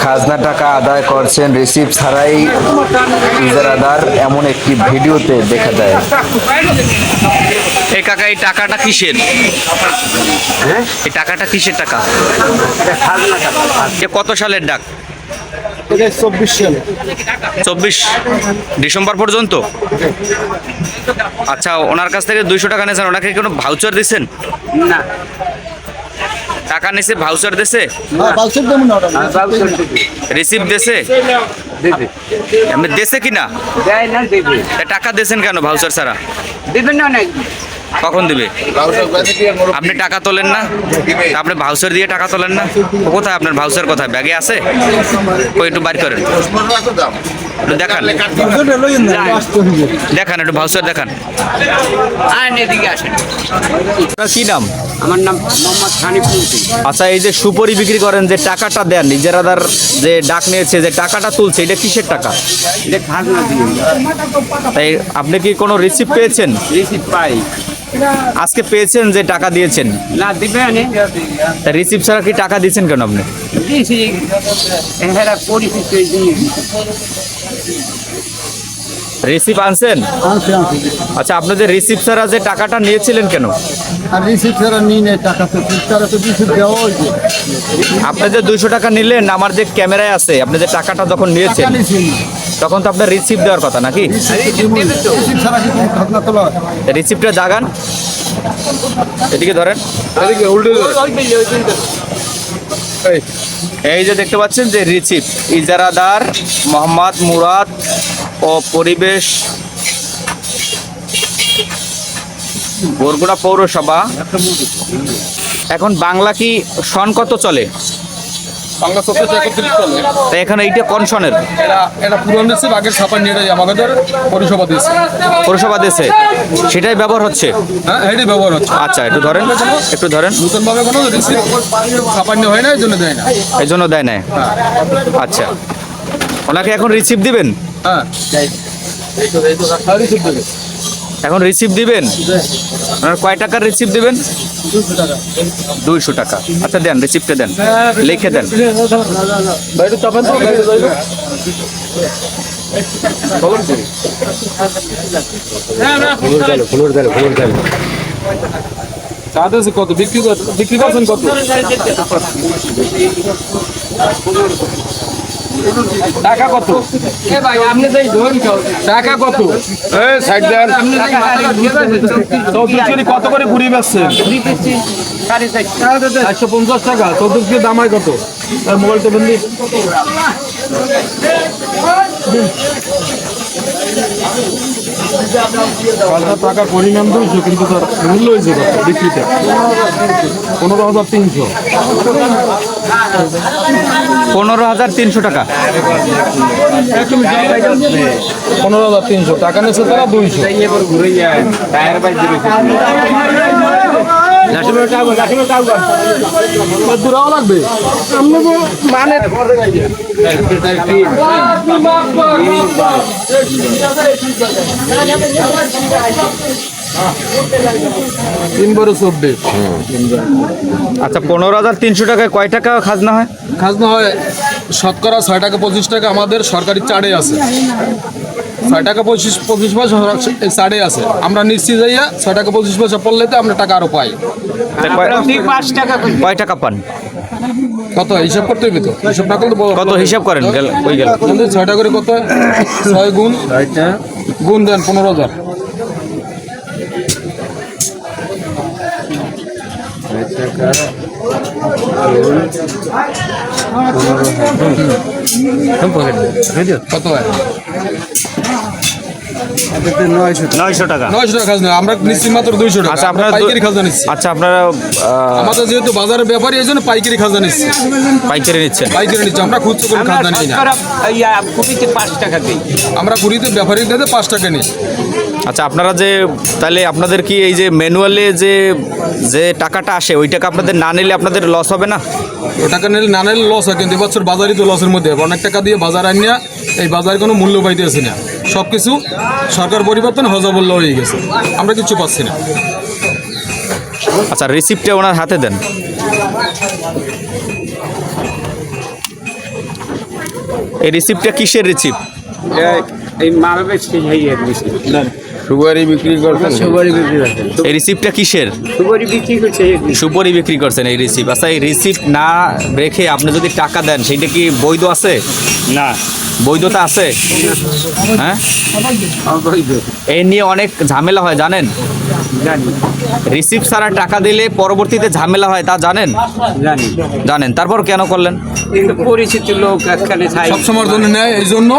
খাজনা টাকা আদায় করছেন রিসিপ্ট ছাড়াই ইজারাদার, এমন একটি ভিডিওতে দেখা যায়। এই কাকা, এই টাকাটা কিসের? এই টাকাটা কিসের টাকা? এ কত সালের ডাক? 24 সালে। 24 ডিসেম্বর পর্যন্ত। আচ্ছা, ওনার কাছ থেকে 200 টাকা নিয়েছেন, ওনাকে কোনো ভাউচার দিচ্ছেন? না, টাকা নিছে, ভাউচার দিছে, বাউচার দেবো না, রিসিপ্ট দিছে, দেবে এমনি দিছে কিনা? দেয় না, দেবে তা টাকা দিয়েছেন কেন ভাউচার ছাড়া? দেবে না, অনেক কখন দিবে? আপনি টাকা তোলেন না? তা আপনি ভাউচার দিয়ে টাকা তোলেন না? ও কোথায় আপনার ভাউচার? কোথায়? ব্যাগে আছে? ওই একটু বাইর করেন, একটু দেখান, দেখান একটু ভাউচার দেখান। আর এদিকে আসেন। আপনার কি নাম? আমার নাম মোহাম্মদ হানিফুল হোসেন। আচ্ছা, এই যে সুপরি বিক্রি করেন, যে টাকাটা দেন ইজারাদার, যে ডাক নিয়েছে, যে টাকাটা তুলছে, এটা কিসের টাকা? এটা খাজনা দিয়ে তাই আপনি কি কোনো রিসিপ্ট পেয়েছেন? রিসিপ্ট পাই আজকে পেয়েছেন যে টাকা দিয়েছেন? না, দিবে না, তা রিসিপ্ট ছাড়া কি টাকা দিয়েছেন কেন আপনি? দিয়েছি এরা পরিচিত দিয়ে রিসিপ্ট আনছেন? আচ্ছা, আপনি যে রিসিপ্ট ছাড়া যে টাকাটা নিয়েছিলেন কেন? আর রিসিপ্ট ছাড়া নিয়ে নেয় টাকা, তো তারা তো রিসিপ্ট দেওয়া হয়েছে। আপনি যে 200 টাকা নিলেন, আমার যে ক্যামেরায় আছে, আপনি যে টাকাটা যখন নিয়েছেন তখন তো আপনার রিসিপ্ট দেওয়ার কথা নাকি? রিসিপ্ট ছাড়া কি ঘটনা তোলা হয়? রিসিপ্টটা জাগান, এদিকে ধরেন। এই যে দেখতে পাচ্ছেন যে রিসিপ্ট, ইজারাদার মোহাম্মদ মুরাদ ও পরিবেশ, বরগুনা পৌরসভা। এখন বাংলা কি সন কত চলে? বাংলা 34 চলে। তা এখানে এইটা কোন সনের? এটা পুরো নিচ্ছে, আগের ছাপান নিয়ে আমাদের পরিষেবা দিয়েছে। পৌরসভা দেশে সেটাই ব্যবহার হচ্ছে। হ্যাঁ, এটাই ব্যবহার হচ্ছে। আচ্ছা, একটু ধরেন, একটু ধরেন। নতুনভাবে কোনো রিসিপ্ট ছাপান হয় না, এই জন্য দেয় না। এই জন্য দেয় না। আচ্ছা, ওনাকে এখন রিসিপ্ট দিবেন? হ্যাঁ, রিসিপ্ট দেবে। এখন রিসিপ্ট দিবেন? ওনার কয় টাকার রিসিপ্ট দিবেন? 200 টাকা। আচ্ছা, দেন, রিসিপ্টে দেন, লিখে দেন। চাঁদে কত বিক্রি করছেন? কত টাকা? কত টাকা? কত সাইড দেন। কত করে ঘুরি বেচছেন? 450 টাকা। 14 দাম হয় কত? মোবাইলটা বন্ধি। টাকার পরিমাণ 200, কিন্তু তার মূল্য হয়েছে কত বিক্রিতে? 15,300। 15,300 টাকা। 15,300 টাকা নিচ্ছে তারা 200। দূরাও লাগবে মানে 3/24। আচ্ছা, 15,300 টাকায় কয় টাকা খাজনা হয়? খাজনা হয় শতকরা 6 টাকা 25 টাকা আমাদের সরকারি চার্টে আছে। 6 টাকা 25 পয়সা এই চার্টে আছে। আমরা নিশ্চিত যাইয়া 6 টাকা 25 পয়সা পড়লেতে আমরা টাকা আরো পাই। কয় টাকা পান? কত হিসাব করতে হবে তো, হিসাব না করলে কত হিসাব করেন? ওই গেল 6 টাকা করে কত? 6 গুণ দেন 15,000। কত হয়? 900 টাকা। 900 টাকা খাজনা আমরা নিচ্ছি, মাত্র 200 টাকা। আচ্ছা, আপনারা পাইকারি খাজনা নিচ্ছি। আচ্ছা, আপনারা আমাদের যেহেতু বাজারের ব্যাপারী, এই জন্য পাইকারি খাজনা নিচ্ছি। পাইকারি নিচ্ছেন? পাইকারি নিচ্ছি আমরা, খুচরো করে খাজনা নিই না। 5 টাকা দিই আমরা কুড়িতে ব্যাপারী দিতে 5 টাকা নিই। আচ্ছা, আপনারা যে তাহলে আপনাদের কি এই যে ম্যানুয়ালে যে টাকাটা আসে, ওই টাকা আপনাদের না নিলে আপনাদের লস হবে না? ও টাকা নিলে না নিলে লস হয়, কিন্তু এবছর বাজারই তো লসের মধ্যে। অনেক টাকা দিয়ে বাজার আনিয়া এই বাজারে কোনো মূল্য পাইতেছি না। সব কিছু সরকার পরিবর্তন হজবল্লা হয়ে গেছে, আমরা কিছু পাচ্ছি না। আচ্ছা, রিসিপ্টটা ওনার হাতে দেন। এই রিসিপ্টটা কিসের রিসিপ্ট? এই মাল বেশি হয়ে গেছে। সুপারি বিক্রি করছেন এই রিসিপ্টটা কিসের? সুপারি বিক্রি করছে সুপারি বিক্রি করছেন এই রিসিপ্ট। আচ্ছা, এই রিসিপ্ট না রেখে আপনি যদি টাকা দেন সেইটা কি বৈধ আছে? না বৈধতা আছে? হ্যাঁ, অবৈধ। এই নিয়ে অনেক ঝামেলা হয় জানেন? জানি রিসিপ্ট ছাড়া টাকা দিলে পরবর্তীতে ঝামেলা হয়, তা জানেন? জানি জানেন, তারপর কেন করলেন? কিন্তু পরিচিত লোক একখানে থাই সবসময়ের জন্য নেয়, এই জন্য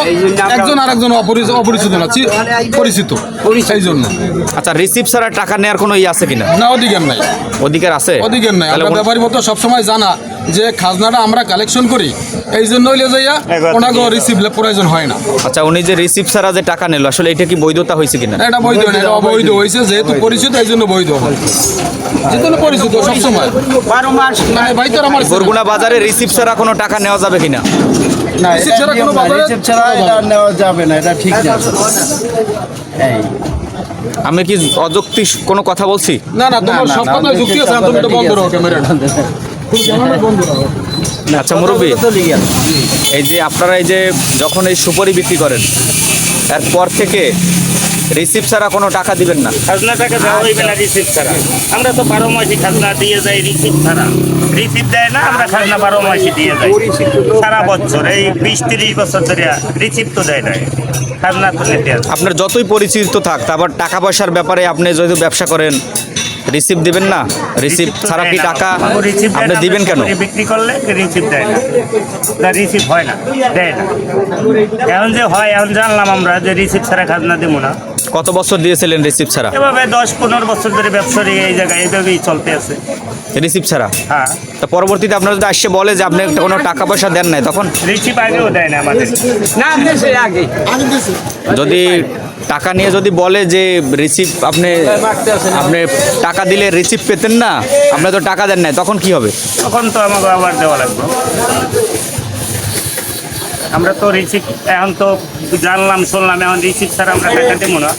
একজন আর একজন অপরিচিত না, পরিচিত, এই জন্য। আচ্ছা, রিসিপ্ট ছাড়া টাকা নেওয়ার কোনো আছে কিনা? না, অধিকার নাই, অধিকার আছে? অধিকার নাই। তাহলে আমরা ব্যাপারী মতো সবসময় জানা যে খাজনাটা আমরা কালেকশন করি, এই জন্য হইলে যাইয়া ওনাকে রিসিভ প্রয়োজন হয় না। আচ্ছা, উনি যে রিসিপ্ট ছাড়া যে টাকা নিল, আসলে এটা কি বৈধতা হয়েছে কিনা? এটা বৈধ না, এটা অবৈধ হয়েছে। যেহেতু পরিচিত, এই জন্য বৈধ হয়। যেহেতু পরিচিত সবসময় 12 মাস মানে ভাই, তোর আমার বরগুনা বাজারে রিসিপ্ট ছাড়া কোনো টাকা নেওয়া যাবে কিনা? না, রিসিপ্ট ছাড়া কোনো বাজারে রিসিপ্ট ছাড়া এটা নেওয়া যাবে না, এটা ঠিক না। এই আমি কি অযৌক্তিক কোনো কথা বলছি? না না, তোমার সব কথায় যুক্তি আছে। তুমি এটা বন্ধ রাখো ক্যামেরাটা। আচ্ছা মুরব্বী, এই যে আপনারা এই যে যখন এই সুপারি বিক্রি করেন, এরপর থেকে রিসিপ্ট ছাড়া কোনো টাকা দিবেন না? খাজনা টাকা দেওয়া হইবে না রিসিপ্ট ছাড়া। আমরা তো 12 মাসই খাজনা দিয়ে যাই রিসিপ্ট ছাড়া। রিসিপ্ট দেয় না, আমরা খাজনা 12 মাসই দিয়ে যাই সারা বছর। এই 20-30 বছর ধরে রিসিপ্ট তো দেয় না, খাজনা তো নিতে আছে। আপনার যতই পরিচিত থাক, তারপর টাকা পয়সার ব্যাপারে আপনি যদি ব্যবসা করেন, রিসিপ্ট দিবেন না? রিসিপ্ট ছাড়া কি টাকা আপনি দিবেন কেন? বিক্রি করলে রিসিপ্ট দেয় না, রিসিপ্ট হয় না, দেয় না। এখন যে হয়, এখন জানলাম আমরা যে রিসিপ্ট ছাড়া খাজনা দেবো না। কত বছর দিয়েছিলেন রিসিপ্ট ছাড়া? এভাবে 10-15 বছর ধরে ব্যবসা এই জায়গায় এইভাবেই চলতে আছে। রিসিপ্ট ছাড়া? হ্যাঁ, তা পরবর্তীতে আপনারা যদি আসছে বলে যে আপনি কোনো টাকা পয়সা দেন নাই, তখন রিসিপ্ট আগেও দেয় না আমাদের। না দেশে আগে যদি টাকা নিয়ে যদি বলে যে রিসিপ্ট আপনি টাকা দিলে রিসিপ্ট পেতেন না, আপনি তো টাকা দেন নাই, তখন কি হবে? তখন তো আমাকে আবার দেওয়া লাগবে। আমরা তো রিসিপ্ট এখন তো জানলাম, শুনলাম, এখন রিসিপ্ট ছাড়া আমরা টাকা দেবো না।